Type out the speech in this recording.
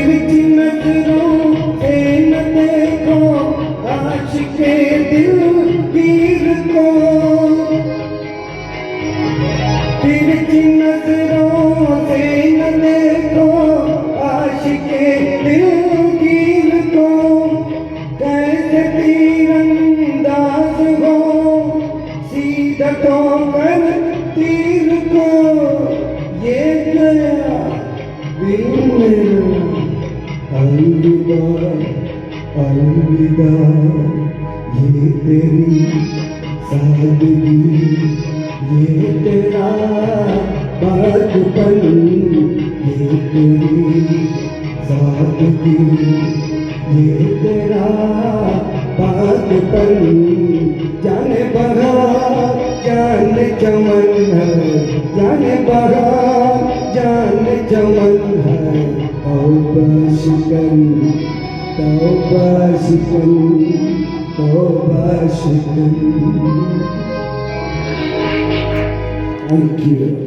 तिरछी नजरों से न देखो आशिके दिलगीर को, तिरछी नजरों से न देखो आशिके दिलगीर को। कैसे तीरंदाज हो सीधा ठोकर तीर को, ये गया दिल मेरा अलविदा अलविदा। ये तेरी सादगी, ये तेरा बातपन, ये तेरी सादगी, ये तेरा बातपन। जाने बहार जाने चमन है, जाने बहार जाने चमन है। तौबा शिकन तौबा शिकन तौबा शिकन। Thank you.